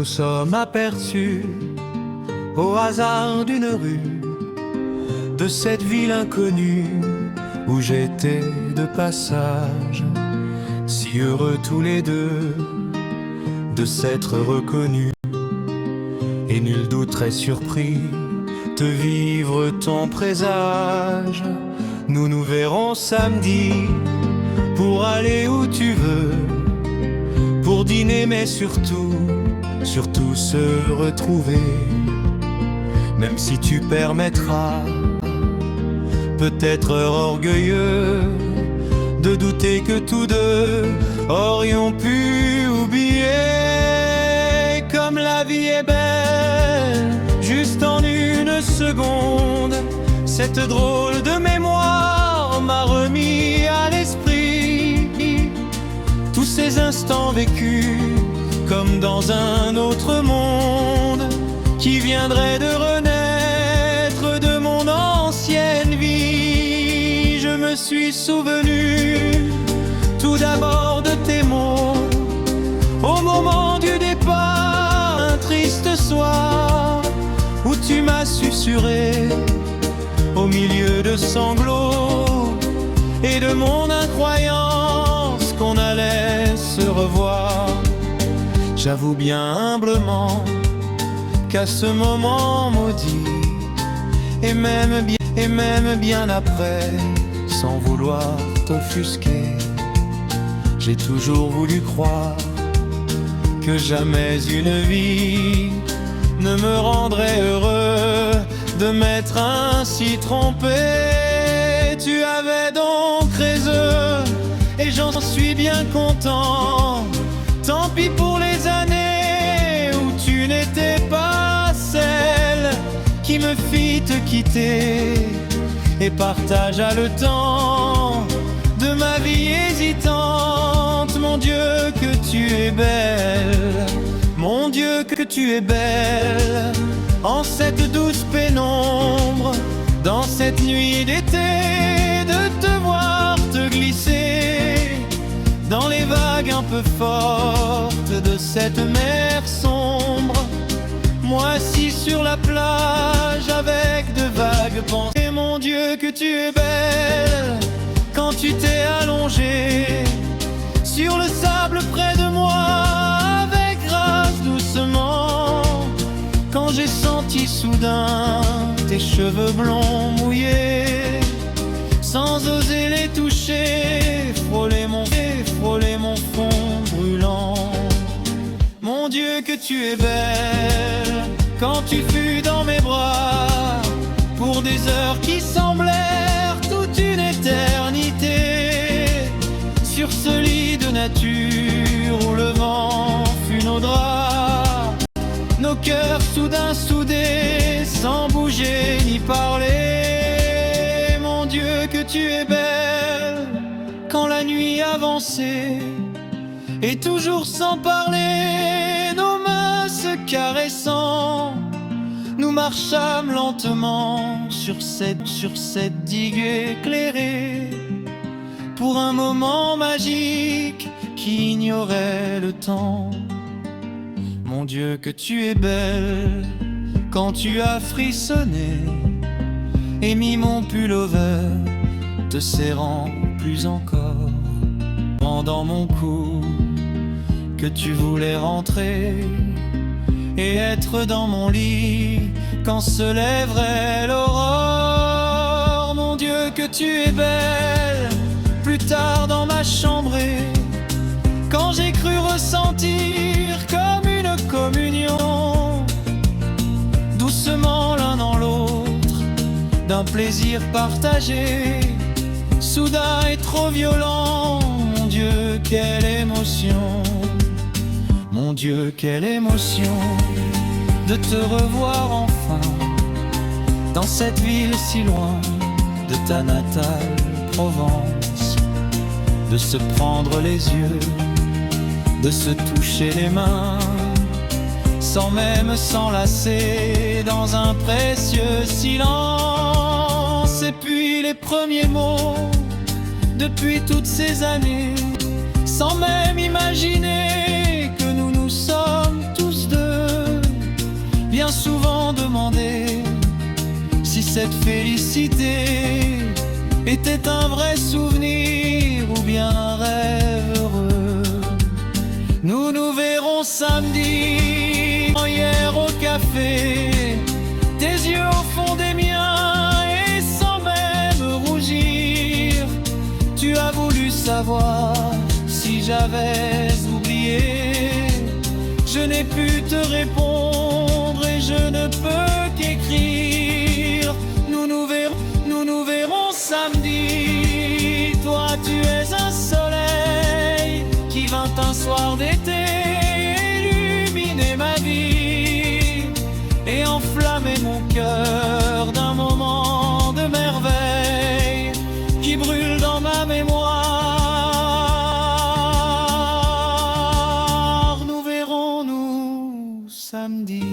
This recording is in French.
nous sommes aperçus au hasard d'une rue de cette ville inconnue où j'étais de passage, si heureux tous les deux de s'être reconnus, et nul doute très surpris de vivre ton présage. Nous nous verrons samedi pour aller où tu veux, pour dîner mais surtout se retrouver. Même si tu permettras, peut-être orgueilleux, de douter que tous deux aurions pu oublier comme la vie est belle, juste en une seconde. Cette drôle de mémoire m'a remis à l'esprit tous ces instants vécus comme dans un autre monde qui viendrait de renaître de mon ancienne vie. Je me suis souvenu tout d'abord de tes mots au moment du départ, un triste soir où tu m'as susurré au milieu de sanglots et de mon incroyance qu'on allait se revoir. J'avoue bien humblement qu'à ce moment maudit, et même bien après, sans vouloir t'offusquer, j'ai toujours voulu croire que jamais une vie ne me rendrait heureux de m'être ainsi trompé. Tu avais donc raison et j'en suis bien content. Tant pis pour les années où tu n'étais pas celle qui me fit te quitter et partagea le temps de ma vie hésitante. Mon Dieu que tu es belle, mon Dieu que tu es belle, en cette douce pénombre, dans cette nuit d'été, de te voir te glisser dans les vagues un peu fortes de cette mer sombre. Moi assis sur la plage avec de vagues pensées. Mon Dieu que tu es belle, quand tu t'es allongée sur le sable près de moi avec grâce doucement, quand j'ai senti soudain tes cheveux blonds mouillés, sans oser les toucher, frôler mon front brûlant. Mon Dieu que tu es belle, quand tu fus dans mes bras, pour des heures qui semblèrent toute une éternité, sur ce lit de nature où le vent fut nos draps, nos cœurs soudain soudés, sans bouger ni parler. Mon Dieu que tu es belle, quand la nuit avançait, et toujours sans parler, nos mains se caressant, nous marchâmes lentement sur cette digue éclairée, pour un moment magique qui ignorait le temps. Mon Dieu que tu es belle, quand tu as frissonné et mis mon pullover, te serrant plus encore, dans mon cou, que tu voulais rentrer et être dans mon lit quand se lèverait l'aurore. Mon Dieu que tu es belle, plus tard dans ma chambrée, quand j'ai cru ressentir comme une communion, doucement l'un dans l'autre, d'un plaisir partagé, soudain et trop violent. Mon Dieu, quelle émotion, mon Dieu, quelle émotion, de te revoir enfin, dans cette ville si loin de ta natale Provence, de se prendre les yeux, de se toucher les mains, sans même s'enlacer dans un précieux silence. Et puis les premiers mots, depuis toutes ces années, sans même imaginer que nous nous sommes tous deux cette félicité était un vrai souvenir ou bien un rêve heureux. Nous nous verrons samedi, hier au café, tes yeux au fond des miens et sans même rougir. Tu as voulu savoir si j'avais oublié. Je n'ai pu te répondre et je ne peux qu'écrire. Nous nous verrons samedi. Toi tu es un soleil qui vint un soir d'été illuminer ma vie et enflammer mon cœur d'un moment de merveille qui brûle dans ma mémoire. Nous verrons-nous samedi.